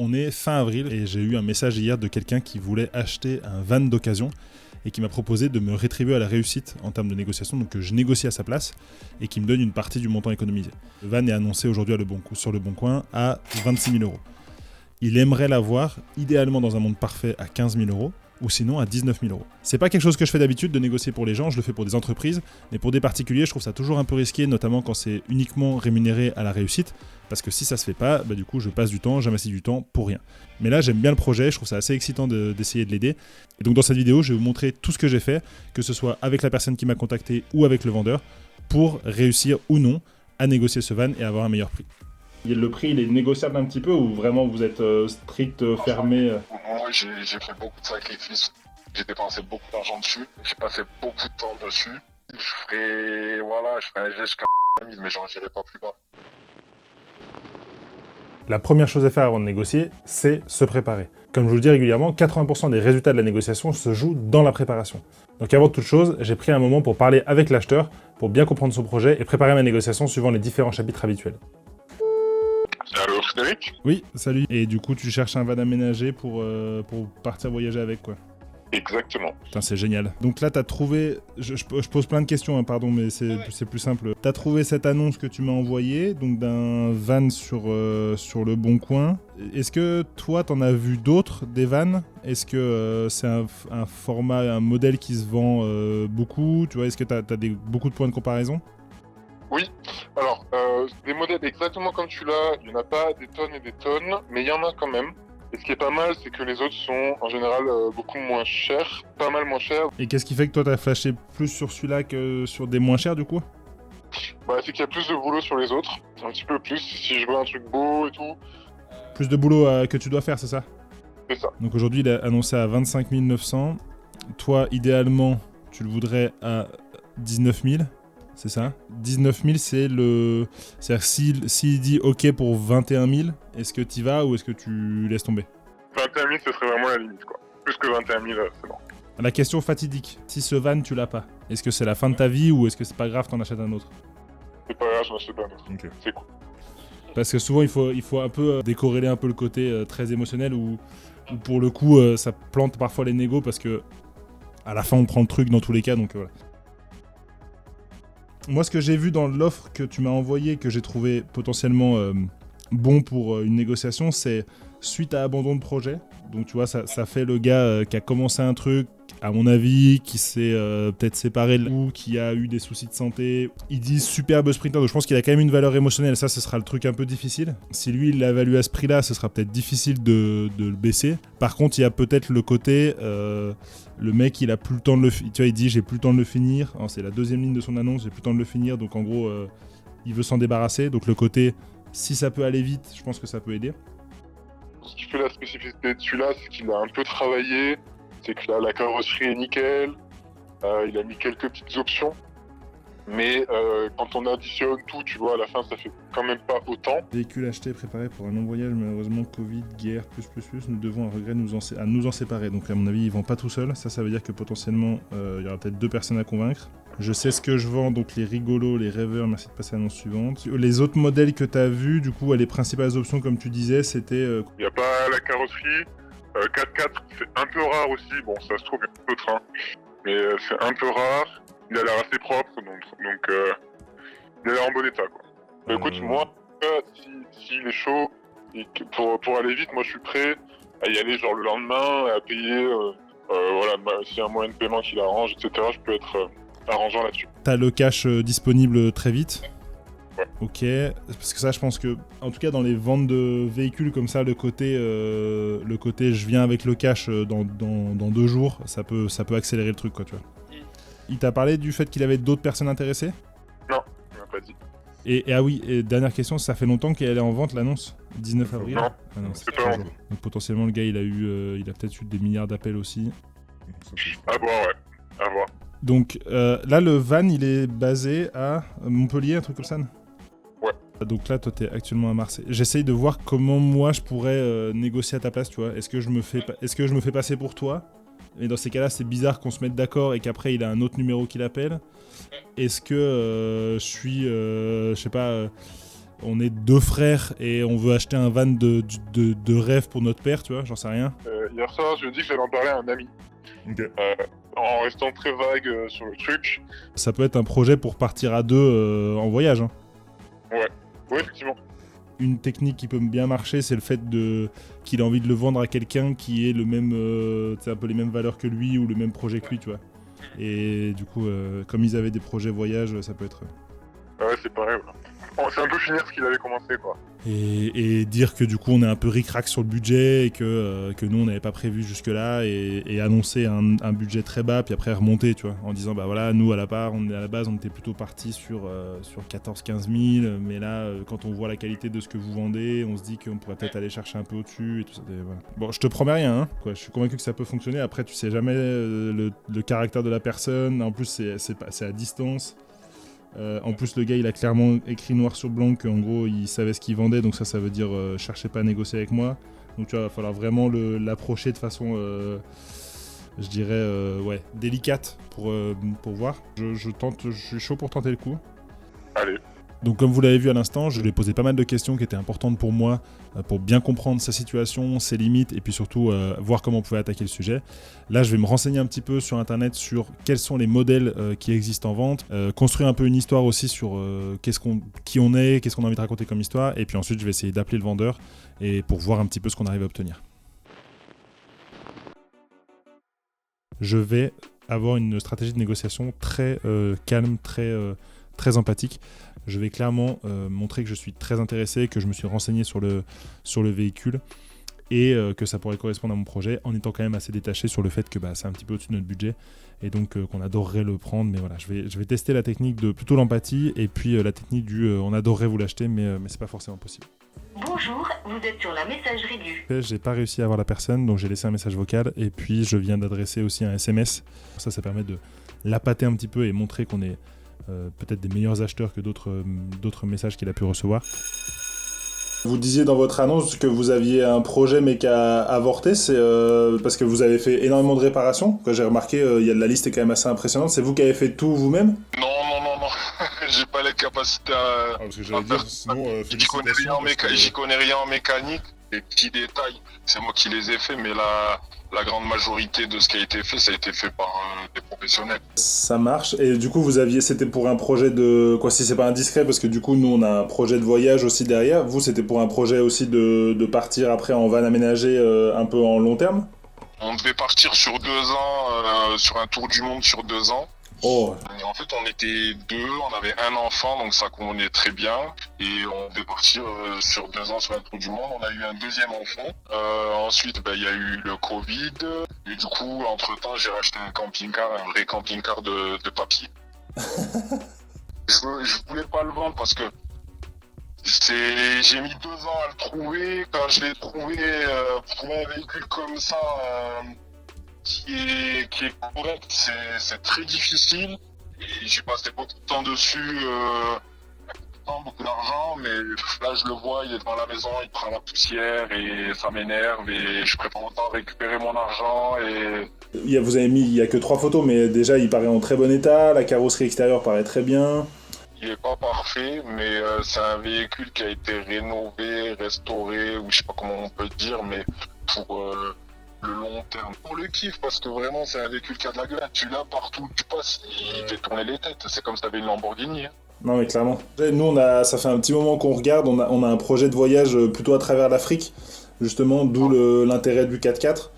On est fin avril et j'ai eu un message hier de quelqu'un qui voulait acheter un van d'occasion et qui m'a proposé de me rétribuer à la réussite en termes de négociation, donc que je négocie à sa place et qui me donne une partie du montant économisé. Le van est annoncé aujourd'hui sur le Bon Coin à 26 000 €. Il aimerait l'avoir, idéalement dans un monde parfait, à 15 000 € ou sinon à 19 000 €. C'est pas quelque chose que je fais d'habitude de négocier pour les gens, je le fais pour des entreprises, mais pour des particuliers, je trouve ça toujours un peu risqué, notamment quand c'est uniquement rémunéré à la réussite, parce que si ça se fait pas, du coup je passe du temps, j'amassis du temps pour rien. Mais là j'aime bien le projet, je trouve ça assez excitant d'essayer de l'aider. Et donc dans cette vidéo, je vais vous montrer tout ce que j'ai fait, que ce soit avec la personne qui m'a contacté ou avec le vendeur, pour réussir ou non à négocier ce van et avoir un meilleur prix. Le prix, il est négociable un petit peu ou vraiment vous êtes strict, fermé Moi, j'ai fait beaucoup de sacrifices. J'ai dépensé beaucoup d'argent dessus. J'ai passé beaucoup de temps dessus. Je ferai un geste jusqu'à 000, mais j'en irai pas plus bas. La première chose à faire avant de négocier, c'est se préparer. Comme je vous le dis régulièrement, 80% des résultats de la négociation se jouent dans la préparation. Donc avant toute chose, j'ai pris un moment pour parler avec l'acheteur, pour bien comprendre son projet et préparer ma négociation suivant les différents chapitres habituels. Allô, Frédéric ? Oui, salut. Et du coup, tu cherches un van aménagé pour partir voyager avec, quoi. Exactement. Putain, c'est génial. Donc là, t'as trouvé... Je pose plein de questions, hein, pardon, mais c'est plus simple. T'as trouvé cette annonce que tu m'as envoyée, donc d'un van sur le Bon Coin. Est-ce que toi, t'en as vu d'autres, des vannes ? Est-ce que c'est un format, un modèle qui se vend beaucoup ? Tu vois, est-ce que t'as beaucoup de points de comparaison ? Oui, alors, des modèles exactement comme tu l'as, il n'y en a pas des tonnes et des tonnes, mais il y en a quand même. Et ce qui est pas mal, c'est que les autres sont en général beaucoup moins chers, pas mal moins chers. Et qu'est-ce qui fait que toi, t'as flashé plus sur celui-là que sur des moins chers, du coup ? C'est qu'il y a plus de boulot sur les autres, un petit peu plus, si je veux un truc beau et tout. Plus de boulot que tu dois faire, c'est ça ? C'est ça. Donc aujourd'hui, il est annoncé à 25 900. Toi, idéalement, tu le voudrais à 19 000. C'est ça ? 19 000, c'est le... C'est-à-dire, s'il dit OK pour 21 000, est-ce que t'y vas ou est-ce que tu laisses tomber ? 21 000, ce serait vraiment la limite, quoi. Plus que 21 000, c'est bon. La question fatidique, si ce van, tu l'as pas, est-ce que c'est la fin de ta vie ou est-ce que c'est pas grave, t'en achètes un autre ? C'est pas grave, j'en achète un autre. Ok. C'est cool. Parce que souvent, il faut un peu décorréler un peu le côté très émotionnel où pour le coup, ça plante parfois les négos parce que à la fin, on prend le truc dans tous les cas, donc voilà. Moi, ce que j'ai vu dans l'offre que tu m'as envoyée, que j'ai trouvé potentiellement bon pour une négociation, c'est suite à abandon de projet. Donc tu vois, ça fait le gars qui a commencé un truc, à mon avis, qui s'est peut-être séparé ou qui a eu des soucis de santé. Ils disent superbe sprinter, donc je pense qu'il a quand même une valeur émotionnelle. Ça, ce sera le truc un peu difficile. Si lui, il l'a évalué à ce prix-là, ce sera peut-être difficile de le baisser. Par contre, il y a peut-être le côté... le mec, il a plus le temps de le finir. Tu vois, il dit j'ai plus le temps de le finir. Alors, c'est la deuxième ligne de son annonce, j'ai plus le temps de le finir. Donc en gros, il veut s'en débarrasser. Donc le côté, si ça peut aller vite, je pense que ça peut aider. Ce qui fait la spécificité de celui-là, c'est qu'il a un peu travaillé, c'est que la carrosserie est nickel, il a mis quelques petites options, mais quand on additionne tout, tu vois, à la fin, ça fait quand même pas autant. Véhicule acheté, préparé pour un long voyage, malheureusement, Covid, guerre, nous devons à regret nous en séparer. Donc à mon avis, ils vont pas tout seuls. Ça veut dire que potentiellement, il y aura peut-être 2 personnes à convaincre. Je sais ce que je vends, donc les rigolos, les rêveurs, merci de passer à l'annonce suivante. Les autres modèles que tu as vus, du coup, les principales options, comme tu disais, c'était... Il n'y a pas la carrosserie, 4x4, c'est un peu rare aussi, bon, ça se trouve, il y a un peu de train, mais c'est un peu rare, il a l'air assez propre, donc il a l'air en bon état, quoi. Écoute, moi, s'il est chaud, et que pour aller vite, moi je suis prêt à y aller genre le lendemain, à payer, s'il y a un moyen de paiement qui l'arrange, etc., je peux être... arrangeant là-dessus. T'as le cash disponible très vite. Ouais. Ok, parce que ça je pense que, en tout cas dans les ventes de véhicules comme ça, le côté je viens avec le cash dans 2 jours, ça peut accélérer le truc, quoi, tu vois. Il t'a parlé du fait qu'il avait d'autres personnes intéressées ? Non, il m'a pas dit. Et dernière question, ça fait longtemps qu'elle est en vente l'annonce ? 19 avril ? Non, Ah non, c'est pas vendu. Donc potentiellement le gars il a peut-être eu des milliards d'appels aussi. À voir, ouais, à voir. Donc là, le van, il est basé à Montpellier, un truc comme ça ? Ouais. Donc là, toi, t'es actuellement à Marseille. J'essaye de voir comment moi, je pourrais négocier à ta place, tu vois. Est-ce que je me fais passer pour toi ? Et dans ces cas-là, c'est bizarre qu'on se mette d'accord et qu'après, il a un autre numéro qu'il appelle. Est-ce que je suis, je sais pas... on est 2 frères et on veut acheter un van de rêve pour notre père, tu vois, j'en sais rien. Hier soir, je me dis que j'allais en parler à un ami. Ok. En restant très vague sur le truc. Ça peut être un projet pour partir à 2 en voyage. Hein. Oui, effectivement. Une technique qui peut bien marcher, c'est le fait qu'il a envie de le vendre à quelqu'un qui ait le même, un peu les mêmes valeurs que lui ou le même projet que lui, tu vois. Et du coup, comme ils avaient des projets voyage, ça peut être... Ouais, c'est pareil. Voilà. Bon, c'est un peu finir ce qu'il avait commencé, quoi. Et dire que du coup on est un peu ric-rac sur le budget et que nous on n'avait pas prévu jusque-là et annoncer un budget très bas puis après remonter, tu vois, en disant bah voilà, nous à la base on était plutôt parti sur 14-15 000, mais là quand on voit la qualité de ce que vous vendez, on se dit qu'on pourrait peut-être aller chercher un peu au-dessus et tout ça. Et voilà. Bon, je te promets rien, hein, quoi. Je suis convaincu que ça peut fonctionner. Après tu sais jamais le caractère de la personne, en plus c'est à distance. En plus, le gars, il a clairement écrit noir sur blanc qu'en gros, il savait ce qu'il vendait, donc ça veut dire cherchez pas à négocier avec moi. Donc tu vois, il va falloir vraiment l'approcher de façon, je dirais, délicate pour voir. Je suis chaud pour tenter le coup. Allez. Donc comme vous l'avez vu à l'instant, je lui ai posé pas mal de questions qui étaient importantes pour moi, pour bien comprendre sa situation, ses limites, et puis surtout voir comment on pouvait attaquer le sujet. Là, je vais me renseigner un petit peu sur Internet sur quels sont les modèles qui existent en vente, construire un peu une histoire aussi sur qui on est, qu'est-ce qu'on a envie de raconter comme histoire, et puis ensuite je vais essayer d'appeler le vendeur et pour voir un petit peu ce qu'on arrive à obtenir. Je vais avoir une stratégie de négociation très calme, très empathique. Je vais clairement montrer que je suis très intéressé, que je me suis renseigné sur le véhicule et que ça pourrait correspondre à mon projet, en étant quand même assez détaché sur le fait que c'est un petit peu au-dessus de notre budget et donc qu'on adorerait le prendre. Mais voilà, je vais tester la technique de plutôt l'empathie et puis la technique du on adorerait vous l'acheter, mais c'est pas forcément possible. Bonjour, vous êtes sur la messagerie du... J'ai pas réussi à avoir la personne, donc j'ai laissé un message vocal et puis je viens d'adresser aussi un SMS. Ça permet de l'appâter un petit peu et montrer qu'on est peut-être des meilleurs acheteurs que d'autres messages qu'il a pu recevoir. Vous disiez dans votre annonce que vous aviez un projet mais qui a avorté, c'est parce que vous avez fait énormément de réparations. Quand j'ai remarqué, la liste est quand même assez impressionnante. C'est vous qui avez fait tout vous-même ? Non. J'ai pas les capacités à... parce que j'allais dire, sinon, J'y connais rien en mécanique. Les petits détails, c'est moi qui les ai faits, mais la grande majorité de ce qui a été fait, ça a été fait par des professionnels. Ça marche. Et du coup, c'était pour un projet de... Quoi, si c'est pas indiscret, parce que du coup, nous, on a un projet de voyage aussi derrière. Vous, c'était pour un projet aussi de partir après en van aménagé un peu en long terme ? On devait partir sur 2 ans, sur un tour du monde sur 2 ans. Oh. En fait, on était 2, on avait un enfant, donc ça convenait très bien. Et on devait partir sur 2 ans sur un tour du monde. On a eu un deuxième enfant. Ensuite, il y a eu le Covid. Et du coup, entre-temps, j'ai racheté un camping-car, un vrai camping-car de papier. Je voulais pas le vendre parce que j'ai mis 2 ans à le trouver. Quand je l'ai trouvé, pour un véhicule comme ça... qui est correct, c'est très difficile et j'ai passé beaucoup de temps dessus, beaucoup d'argent, mais là je le vois, il est devant la maison, il prend la poussière et ça m'énerve et je préfère autant récupérer mon argent et... Vous avez mis, il n'y a que 3 photos, mais déjà il paraît en très bon état, la carrosserie extérieure paraît très bien. Il est pas parfait, mais c'est un véhicule qui a été rénové, restauré, ou je sais pas comment on peut le dire, mais pour... le long terme. On le kiffe parce que vraiment c'est un véhicule qui a de la gueule. Tu l'as partout où tu passes, il fait tourner les têtes. C'est comme si t'avais une Lamborghini. Hein. Non mais clairement. Nous ça fait un petit moment qu'on regarde, on a un projet de voyage plutôt à travers l'Afrique, justement, d'où l'intérêt du 4x4.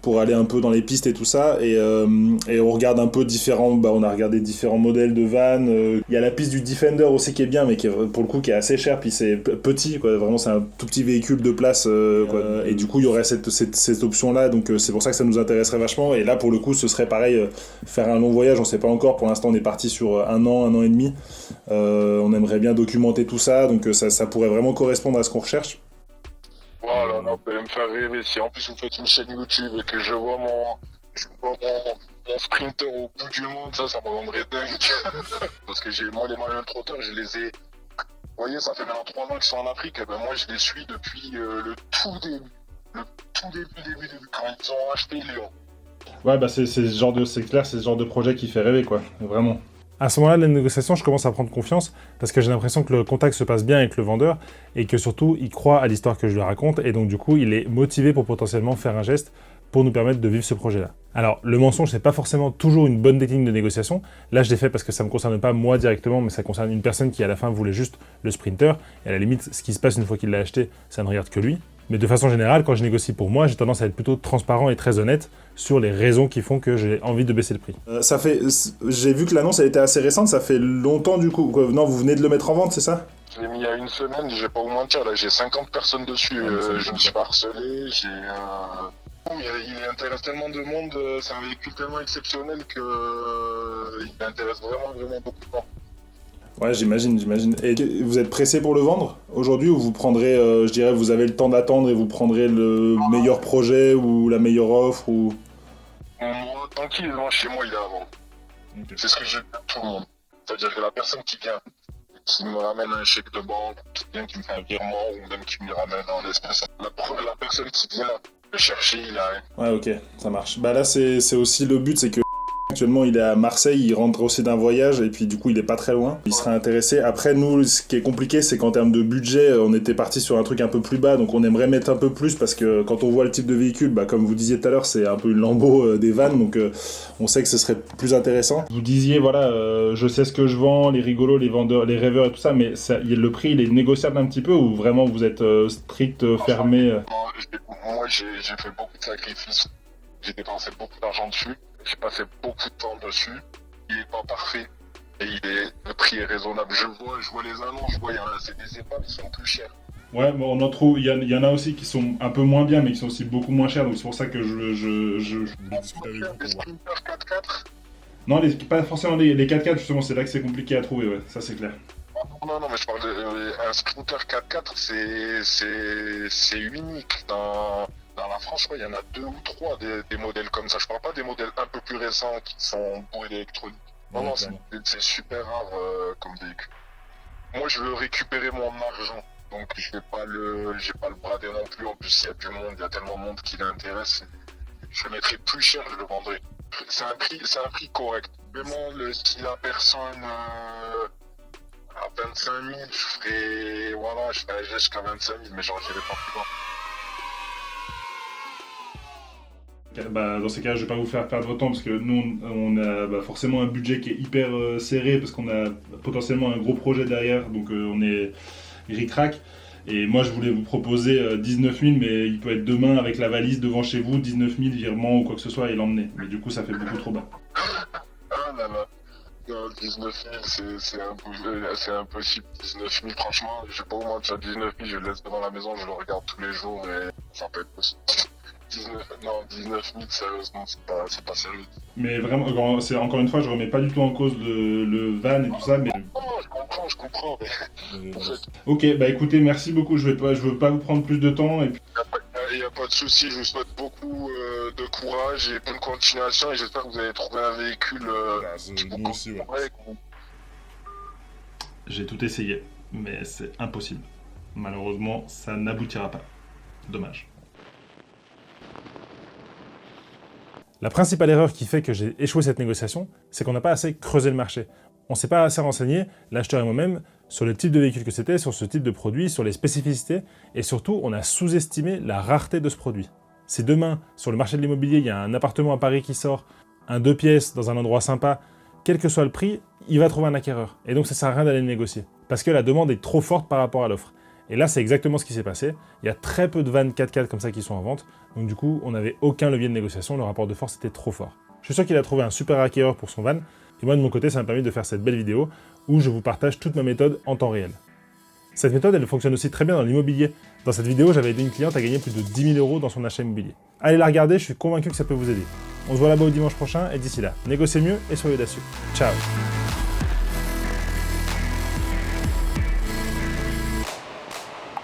Pour aller un peu dans les pistes et tout ça, et on regarde un peu on a regardé différents modèles de van. Il y a la piste du Defender aussi qui est bien, mais qui est, pour le coup qui est assez cher, puis c'est petit, quoi. Vraiment c'est un tout petit véhicule de place, quoi. Et du coup il y aurait cette option là, donc c'est pour ça que ça nous intéresserait vachement. Et là pour le coup ce serait pareil, faire un long voyage, on sait pas encore, pour l'instant on est parti sur un an et demi. On aimerait bien documenter tout ça, donc ça pourrait vraiment correspondre à ce qu'on recherche. Voilà, vous pouvez me faire rêver. Si en plus vous faites une chaîne YouTube et que je vois mon sprinter au bout du monde, ça me rendrait dingue. Parce que les manuels trotteurs, je les ai... Vous voyez, ça fait maintenant 3 ans qu'ils sont en Afrique, et moi je les suis depuis le tout début. Le tout début, quand ils ont acheté Léon. Ouais, c'est clair, c'est ce genre de projet qui fait rêver, quoi, vraiment. À ce moment-là de la négociation, je commence à prendre confiance parce que j'ai l'impression que le contact se passe bien avec le vendeur et que surtout, il croit à l'histoire que je lui raconte et donc du coup, il est motivé pour potentiellement faire un geste pour nous permettre de vivre ce projet-là. Alors, le mensonge, c'est pas forcément toujours une bonne technique de négociation. Là, je l'ai fait parce que ça me concerne pas moi directement, mais ça concerne une personne qui, à la fin, voulait juste le sprinter. Et à la limite, ce qui se passe une fois qu'il l'a acheté, ça ne regarde que lui. Mais de façon générale, quand je négocie pour moi, j'ai tendance à être plutôt transparent et très honnête sur les raisons qui font que j'ai envie de baisser le prix. J'ai vu que l'annonce, elle était assez récente, ça fait longtemps du coup. Non, vous venez de le mettre en vente, c'est ça? Je l'ai mis il y a une semaine, je vais pas vous mentir, là j'ai 50 personnes dessus, je me suis pas harcelé, il intéresse tellement de monde, c'est un véhicule tellement exceptionnel que il intéresse vraiment beaucoup de gens. Ouais, j'imagine. Et vous êtes pressé pour le vendre aujourd'hui ou vous prendrez, je dirais, vous avez le temps d'attendre et vous prendrez le meilleur projet ou la meilleure offre ou... Moi, tant qu'il est loin chez moi, il est à vendre. Okay. C'est ce que je dis à tout le monde. C'est-à-dire que la personne qui vient, qui me ramène un chèque de banque, qui vient, qui me fait un virement ou même qui me ramène en espèces, la personne qui vient le chercher, il a rien. Ouais, ok, ça marche. Bah là, c'est aussi le but, c'est que... Actuellement, il est à Marseille, il rentre aussi d'un voyage et puis du coup, il est pas très loin. Il serait intéressé. Après, nous, ce qui est compliqué, c'est qu'en termes de budget, on était parti sur un truc un peu plus bas, donc on aimerait mettre un peu plus parce que quand on voit le type de véhicule, bah, comme vous disiez tout à l'heure, c'est un peu une Lambo des vannes, donc on sait que ce serait plus intéressant. Vous disiez, voilà, je sais ce que je vends, les rigolos, les vendeurs, les rêveurs et tout ça, mais le prix, il est négociable un petit peu ou vraiment vous êtes strict, fermé Moi, j'ai fait beaucoup de sacrifices. J'ai dépensé beaucoup d'argent dessus. J'ai passé beaucoup de temps dessus. Il est pas parfait. Et le prix est raisonnable. Je vois les annonces, c'est des épaves qui sont plus chères. Ouais, bon, on en trouve. Il y en a aussi qui sont un peu moins bien, mais qui sont aussi beaucoup moins chers. Donc c'est pour ça que je voulais discuter avec vous. Les Sprinter 4x4 ? Non, pas forcément les 4x4, justement, c'est là que c'est compliqué à trouver, ouais, ça c'est clair. Non, mais je parle d'un Sprinter 4x4, c'est unique. Dans la France, il y en a 2 ou 3 des modèles comme ça. Je parle pas des modèles un peu plus récents qui sont pour l'électronique. Non, c'est super rare comme véhicule. Moi, je veux récupérer mon argent. Donc, j'ai pas le bradé non plus. En plus, il y a du monde, il y a tellement de monde qui l'intéresse. Je le mettrai plus cher, je le vendrai. C'est un prix correct. Vraiment, si la personne à 25 000, je ferai un geste jusqu'à 25 000, mais j'en j'irai pas plus loin. Bah, dans ces cas, je vais pas vous faire perdre votre temps parce que nous, on a forcément un budget qui est hyper serré parce qu'on a potentiellement un gros projet derrière, donc on est ric-rac. Et moi, je voulais vous proposer 19 000, mais il peut être demain avec la valise devant chez vous, 19 000 virement ou quoi que ce soit et l'emmener. Mais du coup, ça fait beaucoup trop bas. Ah là là. Non, 19 000, c'est impossible. 19 000, franchement, je sais pas où moi, 19 000, je le laisse devant la maison, je le regarde tous les jours et ça peut être possible. 19 000, sérieusement, c'est pas sérieux. Mais vraiment, encore une fois, je remets pas du tout en cause le van et tout ça, mais... Non, je comprends, mais... Ok, bah écoutez, merci beaucoup, je veux pas vous prendre plus de temps, et puis... Il n'y a pas de souci, je vous souhaite beaucoup de courage et bonne continuation, et j'espère que vous allez trouver un véhicule moi aussi, ouais. J'ai tout essayé, mais c'est impossible. Malheureusement, ça n'aboutira pas. Dommage. La principale erreur qui fait que j'ai échoué cette négociation, c'est qu'on n'a pas assez creusé le marché. On ne s'est pas assez renseigné, l'acheteur et moi-même, sur le type de véhicule que c'était, sur ce type de produit, sur les spécificités, et surtout, on a sous-estimé la rareté de ce produit. Si demain, sur le marché de l'immobilier, il y a un appartement à Paris qui sort, un 2 pièces dans un endroit sympa, quel que soit le prix, il va trouver un acquéreur. Et donc, ça ne sert à rien d'aller le négocier. Parce que la demande est trop forte par rapport à l'offre. Et là, c'est exactement ce qui s'est passé. Il y a très peu de vannes 4x4 comme ça qui sont en vente. Donc du coup, on n'avait aucun levier de négociation. Le rapport de force était trop fort. Je suis sûr qu'il a trouvé un super acquéreur pour son van. Et moi, de mon côté, ça m'a permis de faire cette belle vidéo où je vous partage toute ma méthode en temps réel. Cette méthode, elle fonctionne aussi très bien dans l'immobilier. Dans cette vidéo, j'avais aidé une cliente à gagner plus de 10 000 € dans son achat immobilier. Allez la regarder, je suis convaincu que ça peut vous aider. On se voit là-bas au dimanche prochain et d'ici là, négociez mieux et soyez audacieux. Ciao!